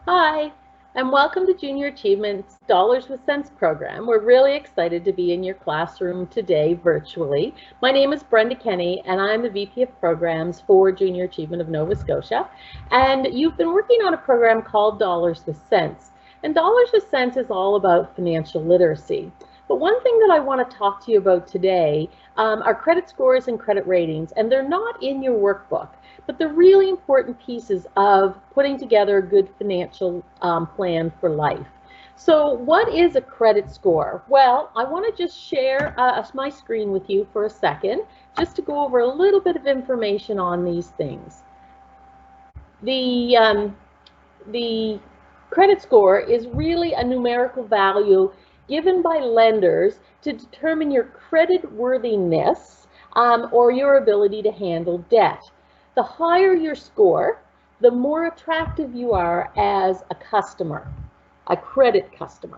Hi, and welcome to Junior Achievement's Dollars with Sense program. We're really excited to be in your classroom today virtually. My name is Brenda Kenny, and I'm the VP of Programs for Junior Achievement of Nova Scotia. And you've been working on a program called Dollars with Sense. And Dollars with Sense is all about financial literacy. But one thing that I want to talk to you about today are credit scores and credit ratings, and they're not in your workbook. But they're really important pieces of putting together a good financial plan for life. So what is a credit score? Well, I want to just share my screen with you for a second, just to go over a little bit of information on these things. The credit score is really a numerical value given by lenders to determine your credit worthiness or your ability to handle debt. The higher your score, the more attractive you are as a customer, a credit customer.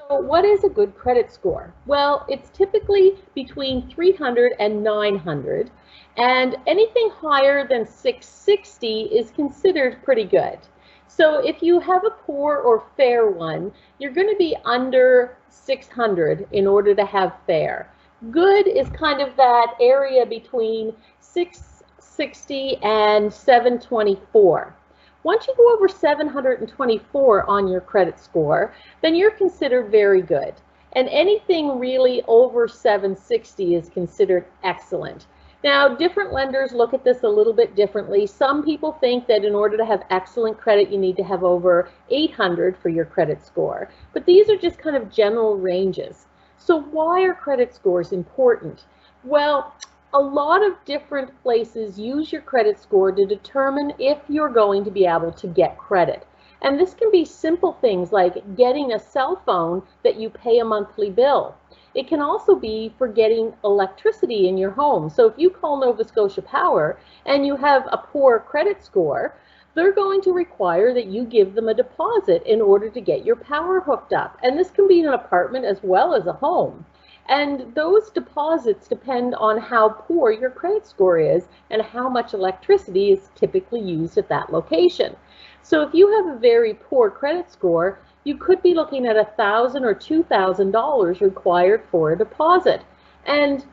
So what is a good credit score? Well, it's typically between 300 and 900, and anything higher than 660 is considered pretty good. So if you have a poor or fair one, you're going to be under 600 in order to have fair. Good is kind of that area between 660 and 724. Once you go over 724 on your credit score, then you're considered very good. And anything really over 760 is considered excellent. Now, different lenders look at this a little bit differently. Some people think that in order to have excellent credit, you need to have over 800 for your credit score. But these are just kind of general ranges. So why are credit scores important? Well, a lot of different places use your credit score to determine if you're going to be able to get credit. And this can be simple things like getting a cell phone that you pay a monthly bill. It can also be for getting electricity in your home. So if you call Nova Scotia Power and you have a poor credit score, they're going to require that you give them a deposit in order to get your power hooked up. And this can be an apartment as well as a home. And those deposits depend on how poor your credit score is and how much electricity is typically used at that location. So if you have a very poor credit score, you could be looking at $1,000 or $2,000 required for a deposit. And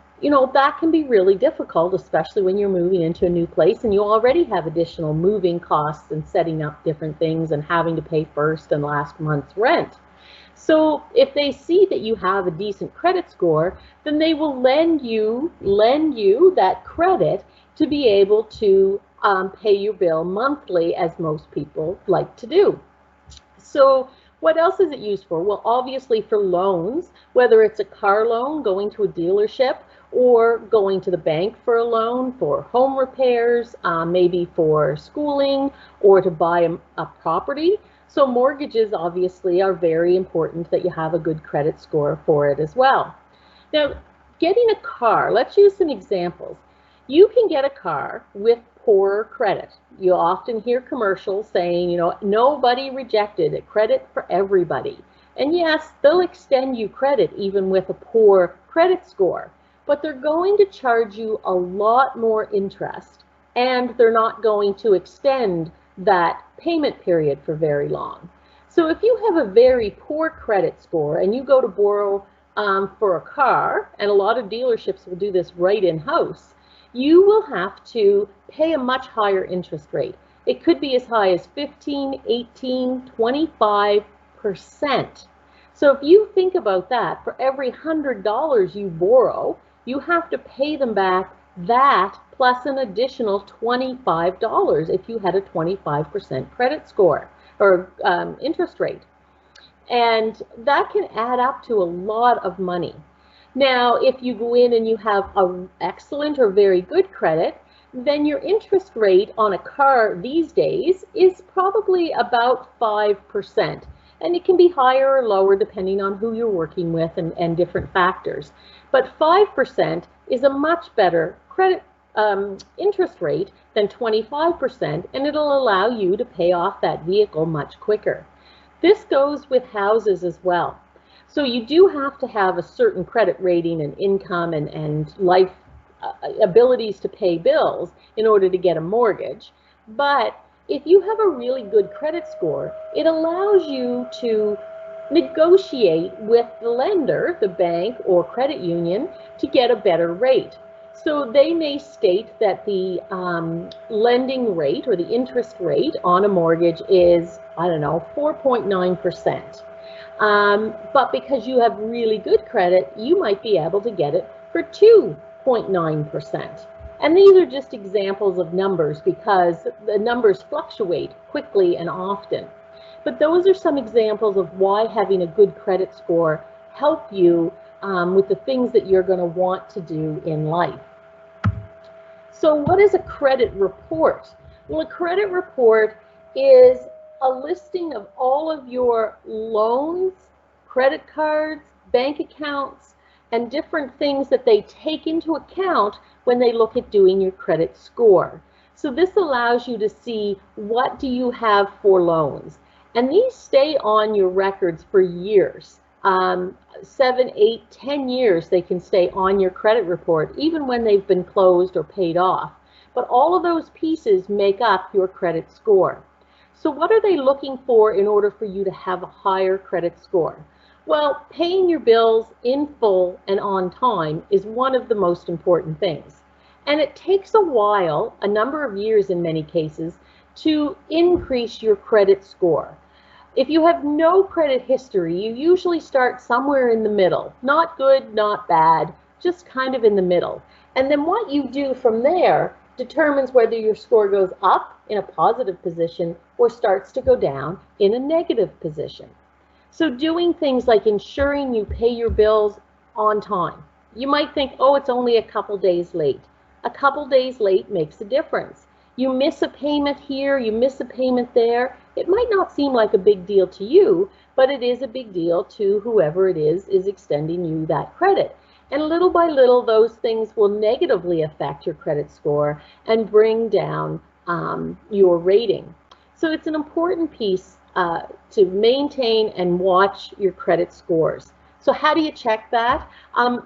that can be really difficult, especially when you're moving into a new place and you already have additional moving costs and setting up different things and having to pay first and last month's rent. So if they see that you have a decent credit score, then they will lend you that credit to be able to pay your bill monthly, as most people like to do. So what else is it used for? Well, obviously for loans, whether it's a car loan, going to a dealership, or going to the bank for a loan, for home repairs, maybe for schooling, or to buy a property. So mortgages obviously are very important that you have a good credit score for it as well. Now, getting a car, let's use some examples. You can get a car with poorer credit. You'll often hear commercials saying, nobody rejected it, credit for everybody. And yes, they'll extend you credit even with a poor credit score, but they're going to charge you a lot more interest, and they're not going to extend that payment period for very long. So if you have a very poor credit score and you go to borrow for a car, and a lot of dealerships will do this right in-house, you will have to pay a much higher interest rate. It could be as high as 15, 18, 25%. So if you think about that, for every $100 you borrow, you have to pay them back that plus an additional $25 if you had a 25% credit score or interest rate. And that can add up to a lot of money. Now, if you go in and you have an excellent or very good credit, then your interest rate on a car these days is probably about 5%. And it can be higher or lower depending on who you're working with and different factors. But 5% is a much better credit interest rate than 25%, and it'll allow you to pay off that vehicle much quicker. This goes with houses as well. So you do have to have a certain credit rating and income and life abilities to pay bills in order to get a mortgage. But if you have a really good credit score, it allows you to negotiate with the lender, the bank or credit union, to get a better rate. So they may state that the lending rate or the interest rate on a mortgage is, I don't know, 4.9%. But because you have really good credit, you might be able to get it for 2.9%. And these are just examples of numbers because the numbers fluctuate quickly and often. But those are some examples of why having a good credit score help you with the things that you're going to want to do in life. So what is a credit report? Well, a credit report is a listing of all of your loans, credit cards, bank accounts, and different things that they take into account when they look at doing your credit score. So this allows you to see what do you have for loans. And these stay on your records for years. 7, 8, 10 years they can stay on your credit report, even when they've been closed or paid off. But all of those pieces make up your credit score. So what are they looking for in order for you to have a higher credit score? Well, paying your bills in full and on time is one of the most important things. And it takes a while, a number of years in many cases, to increase your credit score. If you have no credit history, you usually start somewhere in the middle. Not good, not bad, just kind of in the middle. And then what you do from there determines whether your score goes up in a positive position or starts to go down in a negative position. So doing things like ensuring you pay your bills on time. You might think, oh, it's only a couple days late. A couple days late makes a difference. You miss a payment here, you miss a payment there. It might not seem like a big deal to you, but it is a big deal to whoever it is extending you that credit. And little by little, those things will negatively affect your credit score and bring down your rating. So it's an important piece to maintain and watch your credit scores. So how do you check that?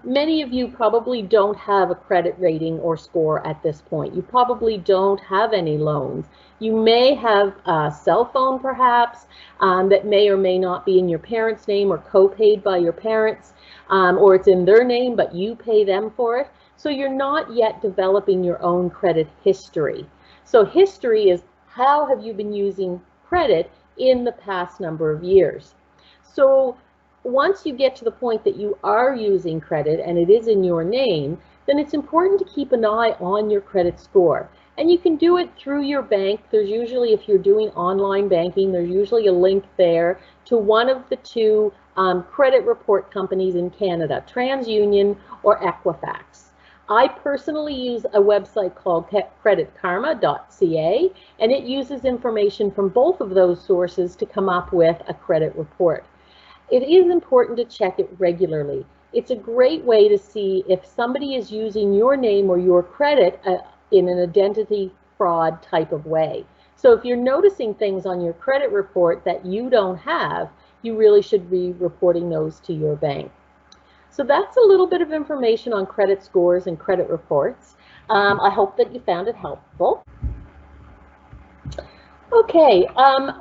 Many of you probably don't have a credit rating or score at this point. You probably don't have any loans. You may have a cell phone perhaps that may or may not be in your parents' name or co-paid by your parents, or it's in their name but you pay them for it. So you're not yet developing your own credit history. So history is how have you been using credit in the past number of years. So once you get to the point that you are using credit and it is in your name, then it's important to keep an eye on your credit score. And you can do it through your bank. There's usually, if you're doing online banking, there's usually a link there to one of the two credit report companies in Canada, TransUnion or Equifax. I personally use a website called creditkarma.ca, and it uses information from both of those sources to come up with a credit report. It is important to check it regularly. It's a great way to see if somebody is using your name or your credit in an identity fraud type of way. So if you're noticing things on your credit report that you don't have, you really should be reporting those to your bank. So that's a little bit of information on credit scores and credit reports. I hope that you found it helpful. Okay,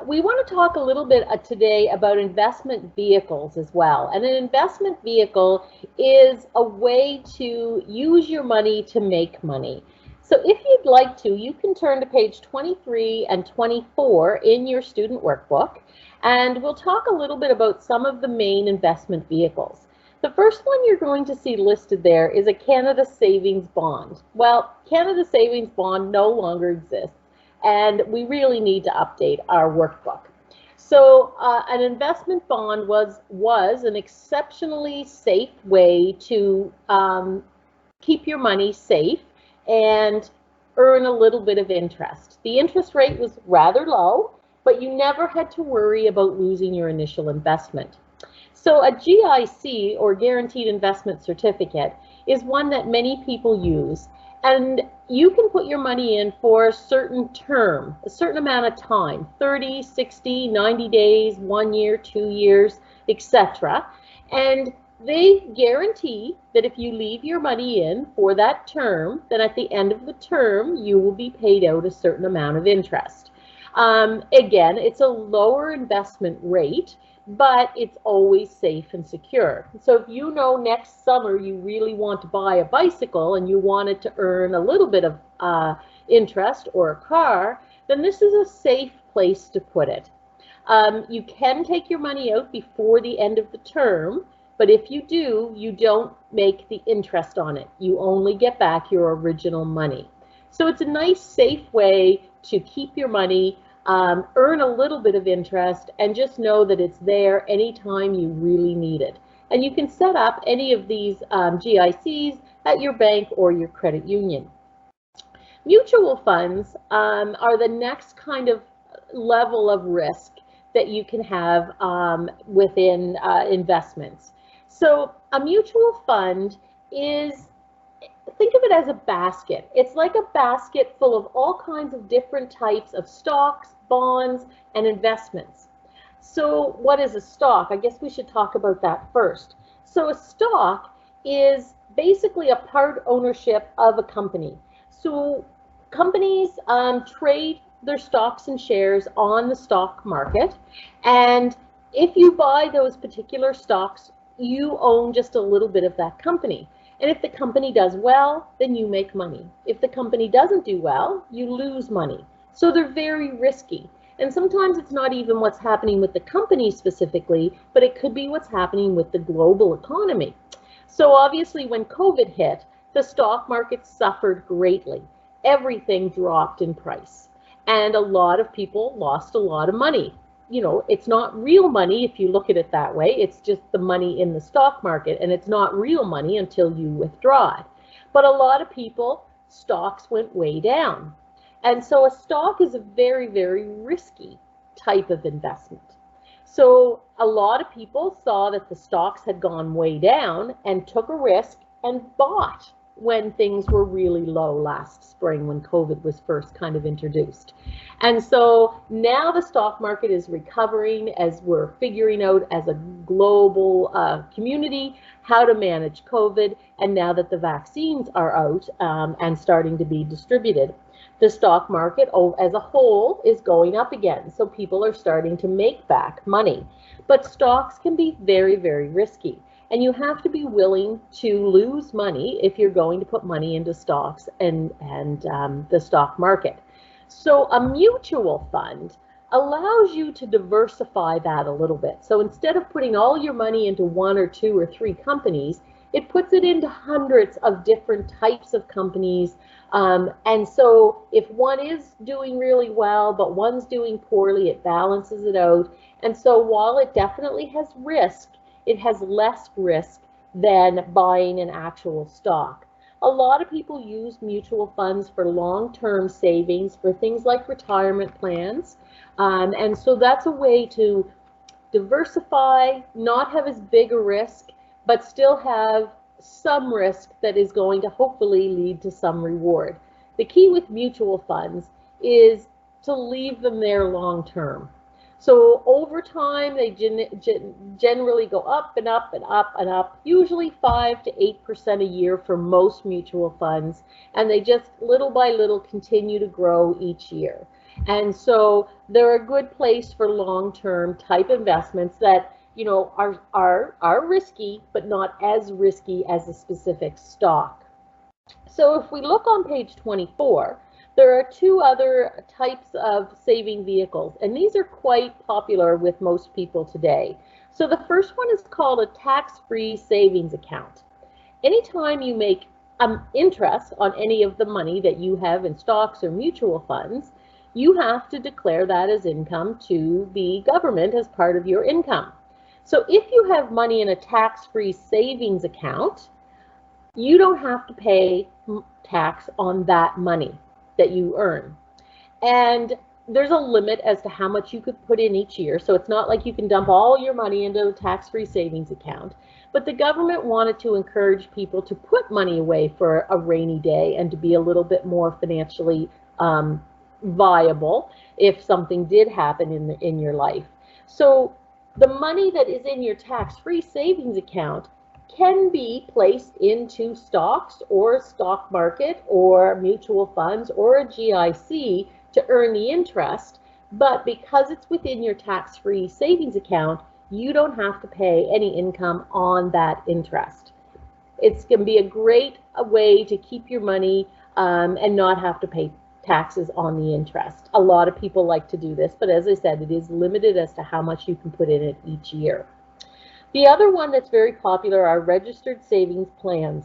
we want to talk a little bit today about investment vehicles as well. And an investment vehicle is a way to use your money to make money. So if you'd like to, you can turn to page 23 and 24 in your student workbook, and we'll talk a little bit about some of the main investment vehicles. The first one you're going to see listed there is a Canada Savings Bond. Well, Canada Savings Bond no longer exists, and we really need to update our workbook. So an investment bond was an exceptionally safe way to keep your money safe and earn a little bit of interest. The interest rate was rather low, but you never had to worry about losing your initial investment. So a GIC, or Guaranteed Investment Certificate, is one that many people use. And you can put your money in for a certain term, a certain amount of time, 30, 60, 90 days, 1 year, 2 years, etc. And they guarantee that if you leave your money in for that term, then at the end of the term, you will be paid out a certain amount of interest. Again, it's a lower investment rate, but it's always safe and secure. So if you know next summer you really want to buy a bicycle and you want it to earn a little bit of interest, or a car, then this is a safe place to put it. You can take your money out before the end of the term, but if you do, you don't make the interest on it. You only get back your original money. So it's a nice, safe way to keep your money, earn a little bit of interest, and just know that it's there anytime you really need it. And you can set up any of these GICs at your bank or your credit union. Mutual funds are the next kind of level of risk that you can have within investments. So a mutual fund is, think of it as a basket. It's like a basket full of all kinds of different types of stocks, bonds, and investments. So what is a stock? I guess we should talk about that first. So a stock is basically a part ownership of a company. So companies trade their stocks and shares on the stock market, and if you buy those particular stocks, you own just a little bit of that company. And if the company does well, then you make money. If the company doesn't do well, you lose money. So they're very risky. And sometimes it's not even what's happening with the company specifically, but it could be what's happening with the global economy. So obviously when COVID hit, the stock market suffered greatly. Everything dropped in price. And a lot of people lost a lot of money. You know, it's not real money if you look at it that way. It's just the money in the stock market, and it's not real money until you withdraw it. But a lot of people, stocks went way down. And so a stock is a very, very risky type of investment. So a lot of people saw that the stocks had gone way down and took a risk and bought when things were really low last spring, when COVID was first kind of introduced. And so now the stock market is recovering as we're figuring out as a global community how to manage COVID, and now that the vaccines are out and starting to be distributed, the stock market as a whole is going up again. So people are starting to make back money. But stocks can be very, very risky. And you have to be willing to lose money if you're going to put money into stocks and the stock market. So a mutual fund allows you to diversify that a little bit. So instead of putting all your money into one or two or three companies, it puts it into hundreds of different types of companies. And so if one is doing really well, but one's doing poorly, it balances it out. And so while it definitely has risk, it has less risk than buying an actual stock. A lot of people use mutual funds for long-term savings, for things like retirement plans. And so that's a way to diversify, not have as big a risk, but still have some risk that is going to hopefully lead to some reward. The key with mutual funds is to leave them there long-term. So over time, they generally go up and up and up and up, usually 5 to 8% a year for most mutual funds, and they just little by little continue to grow each year. And so they're a good place for long-term type investments that, you know, are risky, but not as risky as a specific stock. So if we look on page 24, there are two other types of saving vehicles, and these are quite popular with most people today. So the first one is called a tax-free savings account. Anytime you make interest on any of the money that you have in stocks or mutual funds, you have to declare that as income to the government as part of your income. So if you have money in a tax-free savings account, you don't have to pay tax on that money that you earn. And there's a limit as to how much you could put in each year. So it's not like you can dump all your money into a tax-free savings account. But the government wanted to encourage people to put money away for a rainy day and to be a little bit more financially viable if something did happen in your life. So the money that is in your tax-free savings account can be placed into stocks or stock market or mutual funds or a GIC to earn the interest, But because it's within your tax-free savings account, you don't have to pay any income on that interest. It's going to be a great way to keep your money and not have to pay taxes on the interest. A lot of people like to do this, but as I said, it is limited as to how much you can put in it each year. The other one that's very popular are registered savings plans.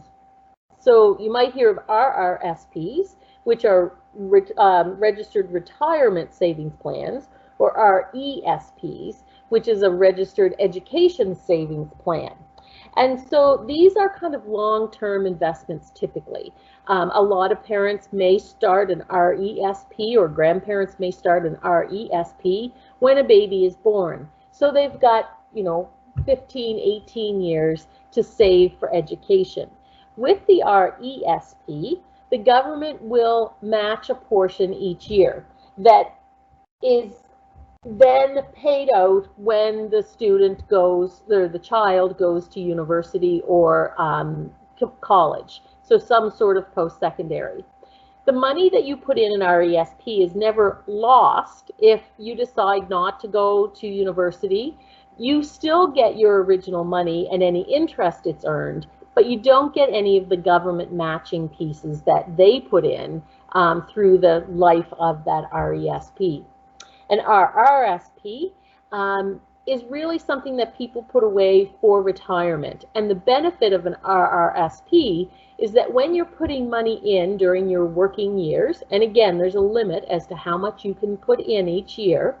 So you might hear of RRSPs, which are registered retirement savings plans, or RESPs, which is a registered education savings plan. And so these are kind of long-term investments typically. A lot of parents may start an RESP, or grandparents may start an RESP when a baby is born. So they've got, 15, 18 years to save for education. With the RESP, the government will match a portion each year that is then paid out when the student goes, or the child goes to university or college, so some sort of post-secondary. The money that you put in an RESP is never lost if you decide not to go to university. You still get your original money and any interest it's earned, but you don't get any of the government matching pieces that they put in through the life of that RESP. An RRSP is really something that people put away for retirement. And the benefit of an RRSP is that when you're putting money in during your working years, and again, there's a limit as to how much you can put in each year,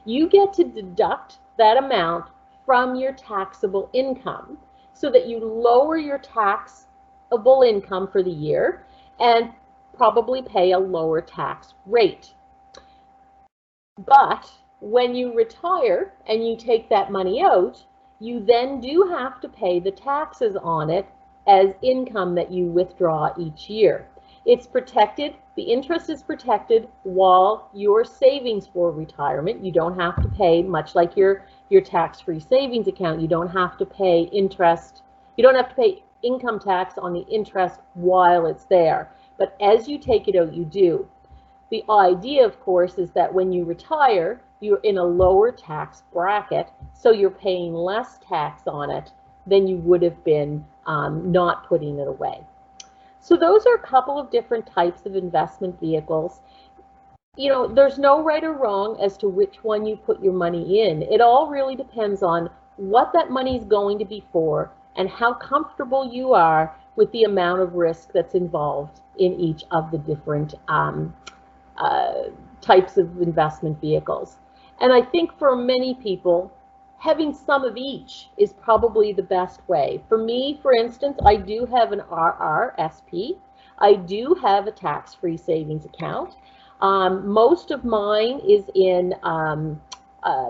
you get to deduct that amount from your taxable income so that you lower your taxable income for the year and probably pay a lower tax rate. But when you retire and you take that money out, you then do have to pay the taxes on it as income that you withdraw each year. It's protected, the interest is protected while you're savings for retirement. You don't have to pay, much like your tax-free savings account, you don't have to pay interest, you don't have to pay income tax on the interest while it's there. But as you take it out, you do. The idea, of course, is that when you retire, you're in a lower tax bracket, so you're paying less tax on it than you would have been not putting it away. So those are a couple of different types of investment vehicles. There's no right or wrong as to which one you put your money in. It all really depends on what that money is going to be for and how comfortable you are with the amount of risk that's involved in each of the different types of investment vehicles. And I think for many people, having some of each is probably the best way. For me, for instance, I do have an RRSP. I do have a tax-free savings account. Most of mine is in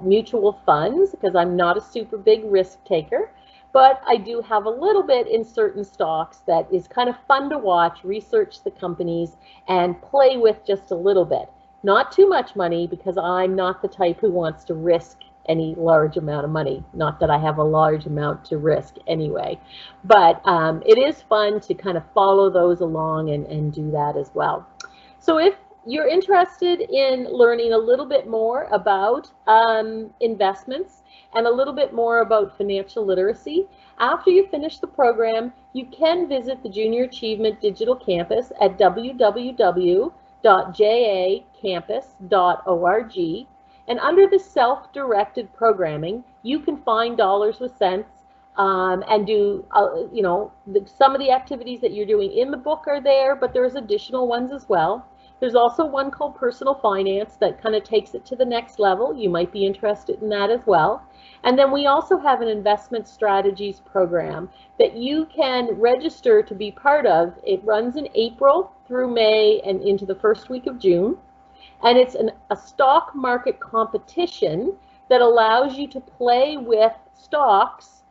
mutual funds because I'm not a super big risk taker, but I do have a little bit in certain stocks that is kind of fun to watch, research the companies, and play with just a little bit. Not too much money because I'm not the type who wants to risk any large amount of money. Not that I have a large amount to risk anyway, but it is fun to kind of follow those along and do that as well. So if you're interested in learning a little bit more about investments and a little bit more about financial literacy, after you finish the program, you can visit the Junior Achievement Digital Campus at www.jacampus.org. And under the self-directed programming, you can find dollars with cents and do, some of the activities that you're doing in the book are there, but there's additional ones as well. There's also one called Personal Finance that kind of takes it to the next level. You might be interested in that as well. And then we also have an investment strategies program that you can register to be part of. It runs in April through May and into the first week of June. And it's a stock market competition that allows you to play with stocks.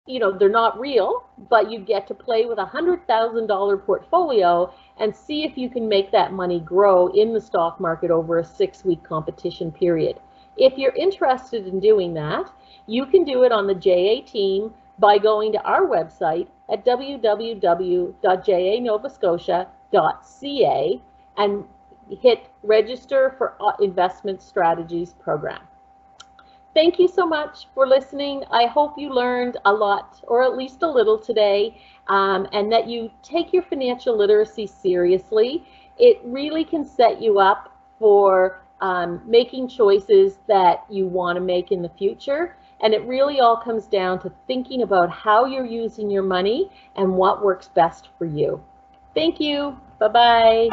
They're not real, but you get to play with a $100,000 portfolio and see if you can make that money grow in the stock market over a 6-week competition period. If you're interested in doing that, you can do it on the JA team by going to our website at www.janovascotia.ca and hit register for Investment Strategies program. Thank you so much for listening. I hope you learned a lot, or at least a little today, and that you take your financial literacy seriously. It really can set you up for making choices that you want to make in the future. And it really all comes down to thinking about how you're using your money and what works best for you. Thank you. Bye-bye.